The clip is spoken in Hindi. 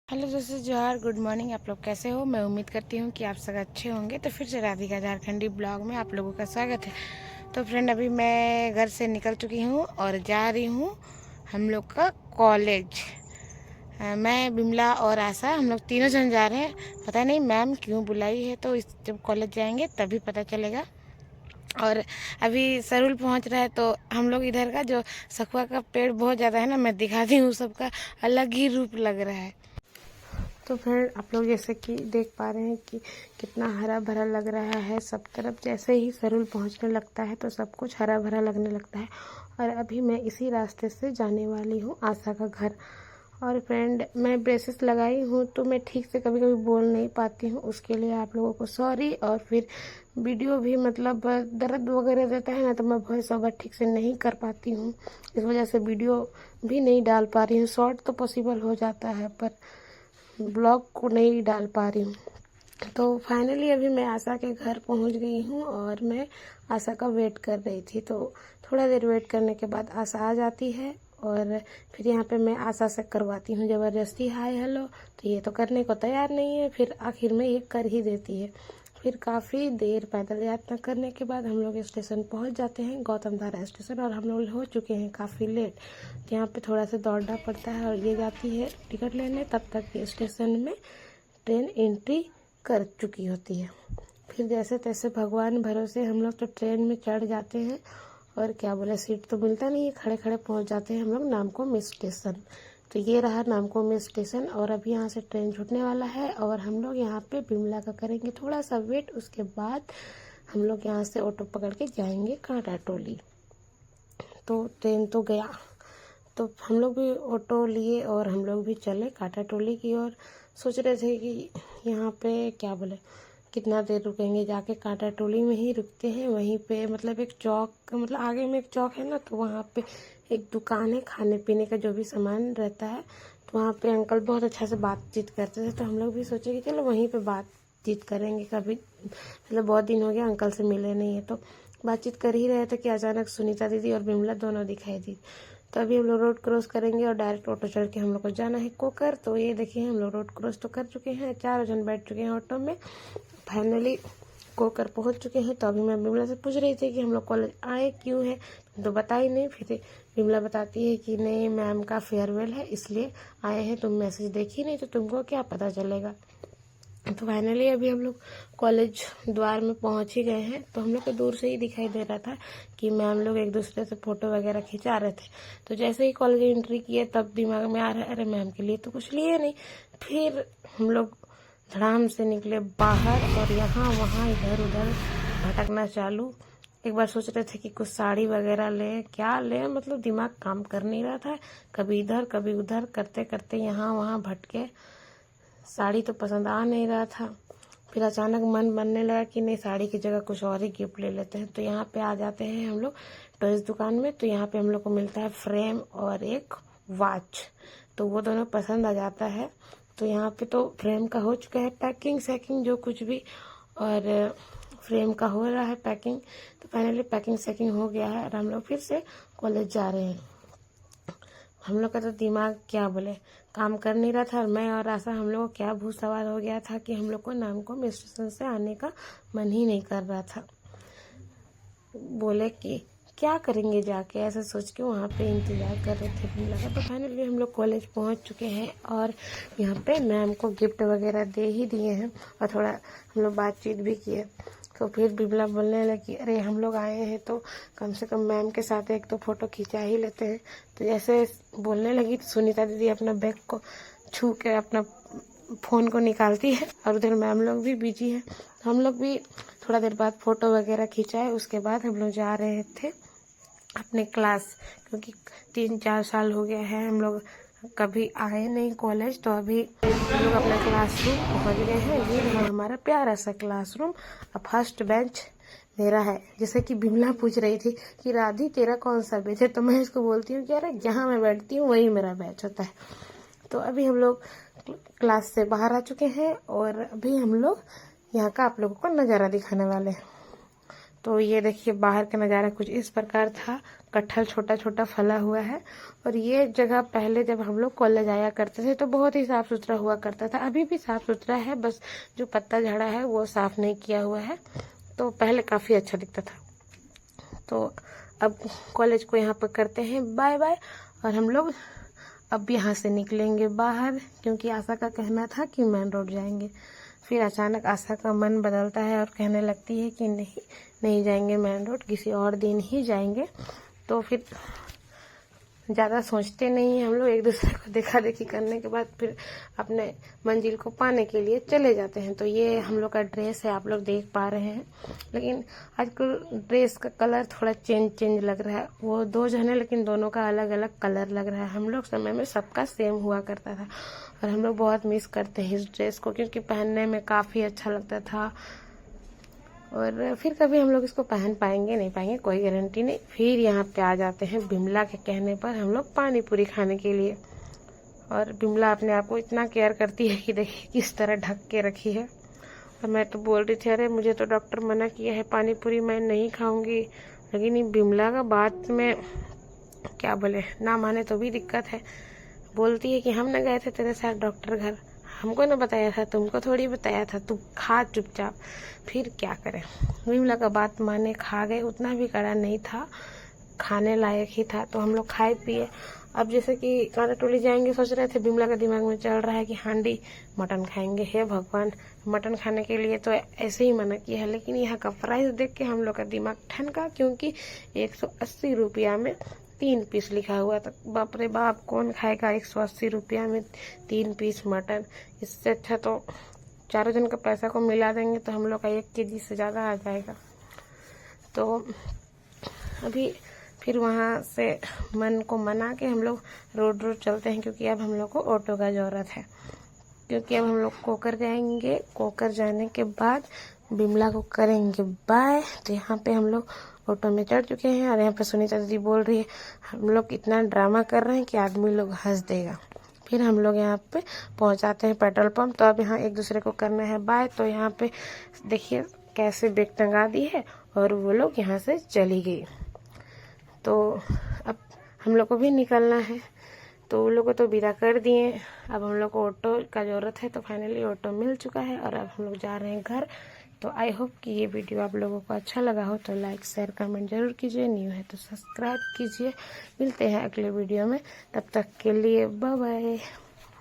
हेलो दोस्तों, जोहार, गुड मॉर्निंग। आप लोग कैसे हो? मैं उम्मीद करती हूँ कि आप सब अच्छे होंगे। तो फिर से राधिका झारखंडी ब्लॉग में आप लोगों का स्वागत है। तो फ्रेंड, अभी मैं घर से निकल चुकी हूँ और जा रही हूँ हम लोग का कॉलेज। मैं, बिमला और आशा, हम लोग तीनों जन जा रहे हैं। पता नहीं मैम क्यों बुलाई है, तो जब कॉलेज जाएंगे तभी पता चलेगा। और अभी सरूल पहुँच रहा है, तो हम लोग इधर का जो सखुआ का पेड़ बहुत ज़्यादा है ना, मैं दिखाती हूँ। सबका अलग ही रूप लग रहा है। तो फ्रेंड, आप लोग जैसे कि देख पा रहे हैं कि कितना हरा भरा लग रहा है सब तरफ। जैसे ही सरूल पहुंचने लगता है तो सब कुछ हरा भरा लगने लगता है। और अभी मैं इसी रास्ते से जाने वाली हूँ आशा का घर। और फ्रेंड, मैं ब्रेसेस लगाई हूँ तो मैं ठीक से कभी कभी बोल नहीं पाती हूँ, उसके लिए आप लोगों को सॉरी। और फिर वीडियो भी मतलब दर्द वगैरह देता है ना, तो मैं वॉइस ओवर ठीक से नहीं कर पाती हूँ। इस वजह से वीडियो भी नहीं डाल पा रही हूँ। शॉर्ट तो पॉसिबल हो जाता है, पर ब्लॉग को नहीं डाल पा रही हूँ। तो फाइनली अभी मैं आशा के घर पहुँच गई हूँ और मैं आशा का वेट कर रही थी। तो थोड़ा देर वेट करने के बाद आशा आ जाती है और फिर यहाँ पे मैं आशा से करवाती हूँ ज़बरदस्ती हाय हेलो। तो ये तो करने को तैयार नहीं है, फिर आखिर में ये कर ही देती है। फिर काफ़ी देर पैदल यात्रा करने के बाद हम लोग स्टेशन पहुँच जाते हैं, गौतम धारा स्टेशन। और हम लोग हो चुके हैं काफ़ी लेट। यहाँ पे थोड़ा सा दौड़ना पड़ता है और ये जाती है टिकट लेने, तब तक स्टेशन में ट्रेन एंट्री कर चुकी होती है। फिर जैसे तैसे भगवान भरोसे हम लोग तो ट्रेन में चढ़ जाते हैं। और क्या बोले, सीट तो मिलता नहीं है, खड़े खड़े पहुंच जाते हैं हम लोग नामकुम स्टेशन। तो ये रहा नामकुम स्टेशन। और अभी यहाँ से ट्रेन छूटने वाला है और हम लोग यहाँ पे बिमला का करेंगे थोड़ा सा वेट। उसके बाद हम लोग यहाँ से ऑटो पकड़ के जाएंगे कांटा टोली। तो ट्रेन तो गया, तो हम लोग भी ऑटो लिए और हम लोग भी चले कांटा टोली की ओर। सोच रहे थे कि यहाँ पे क्या बोले कितना देर रुकेंगे, जाके कांटा टोली में ही रुकते हैं। वहीं पे मतलब एक चौक, मतलब आगे में एक चौक है ना, तो वहाँ पे एक दुकान है खाने पीने का जो भी सामान रहता है। तो वहाँ पे अंकल बहुत अच्छा से बातचीत करते थे, तो हम लोग भी सोचे कि चलो वहीं पे बातचीत करेंगे। कभी मतलब बहुत दिन हो गया अंकल से मिले नहीं है, तो बातचीत कर ही रहे थे कि अचानक सुनीता दीदी और बिमला दोनों दिखाई दी। तो अभी हम लोग रोड क्रॉस करेंगे और डायरेक्ट ऑटो चढ़ के हम लोग को जाना है कोकर। तो ये देखिए हम लोग रोड क्रॉस तो कर चुके हैं, 4 जन बैठ चुके हैं ऑटो में। फाइनली कोकर पहुंच चुके हैं। तो अभी मैं बिमला से पूछ रही थी कि हम लोग कॉलेज आए क्यों है, तो बता ही नहीं। फिर बिमला बताती है कि नहीं, मैम का फेयरवेल है इसलिए आए हैं, तुम मैसेज देखी नहीं तो तुमको क्या पता चलेगा। तो फाइनली अभी हम लोग कॉलेज द्वार में पहुंच ही गए हैं। तो हम लोग को दूर से ही दिखाई दे रहा था कि मैम लोग एक दूसरे से फोटो वगैरह खिंचा रहे थे। तो जैसे ही कॉलेज एंट्री किए तब दिमाग में आ रहा है अरे मैम के लिए तो कुछ लिए नहीं। फिर हम लोग धड़ाम से निकले बाहर और यहाँ वहाँ इधर उधर भटकना चालू। एक बार सोच रहे थे कि कुछ साड़ी वगैरह ले, क्या ले, मतलब दिमाग काम कर नहीं रहा था। कभी इधर कभी उधर करते करते यहाँ वहाँ भटके। साड़ी तो पसंद आ नहीं रहा था। फिर अचानक मन बनने लगा कि नहीं, साड़ी की जगह कुछ और ही गिफ्ट ले लेते हैं। तो यहाँ पे आ जाते हैं हम लोग टॉयज दुकान में। तो यहाँ पे हम लोग को मिलता है फ्रेम और एक वॉच, तो वो दोनों पसंद आ जाता है। तो यहाँ पे तो फ्रेम का हो चुका है पैकिंग सैकिंग जो कुछ भी, और फ्रेम का हो रहा है पैकिंग। तो फाइनली पैकिंग सैकिंग हो गया है और हम लोग फिर से कॉलेज जा रहे हैं। हम लोग का तो दिमाग क्या बोले काम कर नहीं रहा था। और मैं और आशा, हम लोग को क्या भूत सवार हो गया था कि हम लोग को नामकुम स्टेशन से आने का मन ही नहीं कर रहा था। बोले कि क्या करेंगे जाके, ऐसा सोच के वहाँ पे इंतजार कर रहे थे बिमला का। तो फाइनली हम लोग कॉलेज पहुँच चुके हैं और यहाँ पे मैम को गिफ्ट वगैरह दे ही दिए हैं और थोड़ा हम लोग बातचीत भी किए। तो फिर बिमला बोलने लगी अरे हम लोग आए हैं तो कम से कम मैम के साथ एक तो फोटो खिंचा ही लेते हैं। तो जैसे बोलने लगी तो सुनीता दीदी अपना बैग को छू के अपना फ़ोन को निकालती है और उधर मैम लोग भी बिजी है। तो हम लोग भी थोड़ा देर बाद फ़ोटो वगैरह खिंचाए। उसके बाद हम लोग जा रहे थे अपने क्लास, क्योंकि 3-4 साल हो गया है हम लोग कभी आए नहीं कॉलेज। तो अभी हम लोग अपना क्लासरूम पहुंच गए हैं। ये है हमारा प्यारा सा क्लासरूम। अब फर्स्ट बेंच मेरा है। जैसे कि बिमला पूछ रही थी कि राधी तेरा कौन सा बेंच है, तो मैं इसको बोलती हूँ कि अरे जहाँ मैं बैठती हूँ वही मेरा बेंच होता है। तो अभी हम लोग क्लास से बाहर आ चुके हैं और अभी हम लोग यहाँ का आप लोगों को नज़ारा दिखाने वाले हैं। तो ये देखिए बाहर का नज़ारा कुछ इस प्रकार था। कटहल छोटा छोटा फला हुआ है। और ये जगह पहले जब हम लोग कॉलेज आया करते थे तो बहुत ही साफ़ सुथरा हुआ करता था। अभी भी साफ़ सुथरा है, बस जो पत्ता झड़ा है वो साफ़ नहीं किया हुआ है। तो पहले काफ़ी अच्छा दिखता था। तो अब कॉलेज को यहाँ पर करते हैं बाय बाय, और हम लोग अब यहाँ से निकलेंगे बाहर, क्योंकि आशा का कहना था कि मेन रोड जाएंगे। फिर अचानक आशा का मन बदलता है और कहने लगती है कि नहीं जाएंगे मेन रोड, किसी और दिन ही जाएंगे। तो फिर ज़्यादा सोचते नहीं हैं हम लोग, एक दूसरे को देखा देखी करने के बाद फिर अपने मंजिल को पाने के लिए चले जाते हैं। तो ये हम लोग का ड्रेस है, आप लोग देख पा रहे हैं। लेकिन आजकल ड्रेस का कलर थोड़ा चेंज लग रहा है। वो दो जन है लेकिन दोनों का अलग अलग कलर लग रहा है। हम लोग समय में सबका सेम हुआ करता था और हम लोग बहुत मिस करते हैं इस ड्रेस को, क्योंकि पहनने में काफ़ी अच्छा लगता था। और फिर कभी हम लोग इसको पहन पाएंगे नहीं पाएंगे कोई गारंटी नहीं। फिर यहाँ पे आ जाते हैं बिमला के कहने पर हम लोग पानी पूरी खाने के लिए। और बिमला अपने आप को इतना केयर करती है कि देखिए किस तरह ढक के रखी है। और मैं तो बोल रही थी अरे मुझे तो डॉक्टर मना किया है पानी पूरी मैं नहीं खाऊंगी, लेकिन ये बिमला का बात में क्या बोले, ना माने तो भी दिक्कत है। बोलती है कि हम न गए थे तेरे साथ डॉक्टर घर, हमको न बताया था, तुमको थोड़ी बताया था, तू खा चुपचाप। फिर क्या करें, विमला का बात माने खा गए। उतना भी कड़ा नहीं था, खाने लायक ही था। तो हम लोग खाए पिए। अब जैसे कि कांटा टोली जाएंगे सोच रहे थे, बिमला के दिमाग में चल रहा है कि हांडी मटन खाएंगे। हे भगवान, मटन खाने के लिए तो ऐसे ही मना किया है, लेकिन यहाँ का प्राइस देख के हम लोग का दिमाग ठनका, क्योंकि 180 रुपया में 3 पीस लिखा हुआ था। बाप रे बाप, कौन खाएगा 180 रुपया में 3 पीस मटन। इससे अच्छा तो चारों जन का पैसा को मिला देंगे तो हम लोग का 1 केजी से ज़्यादा आ जाएगा। तो अभी फिर वहाँ से मन को मना के हम लोग रोड चलते हैं, क्योंकि अब हम लोग को ऑटो का ज़रूरत है। क्योंकि अब हम लोग कोकर जाएंगे, कोकर जाने के बाद बिमला को करेंगे बाय। तो यहाँ पे हम लोग ऑटो में चढ़ चुके हैं और यहाँ पे सुनीता दीदी बोल रही है हम लोग इतना ड्रामा कर रहे हैं कि आदमी लोग हंस देगा। फिर हम लोग यहाँ पे पहुँचाते हैं पेट्रोल पंप। तो अब यहाँ एक दूसरे को करना है बाय। तो यहाँ पे देखिए कैसे बैग टंगा दी है और वो लोग यहाँ से चली गई। तो अब हम लोग को भी निकलना है, तो उन लोगों को तो विदा कर दिए। अब हम लोग को ऑटो का ज़रूरत है, तो फाइनली ऑटो मिल चुका है और अब हम लोग जा रहे हैं घर। तो आई होप कि ये वीडियो आप लोगों को अच्छा लगा हो, तो लाइक शेयर कमेंट जरूर कीजिए। न्यू है तो सब्सक्राइब कीजिए। मिलते हैं अगले वीडियो में, तब तक के लिए बाय बाय।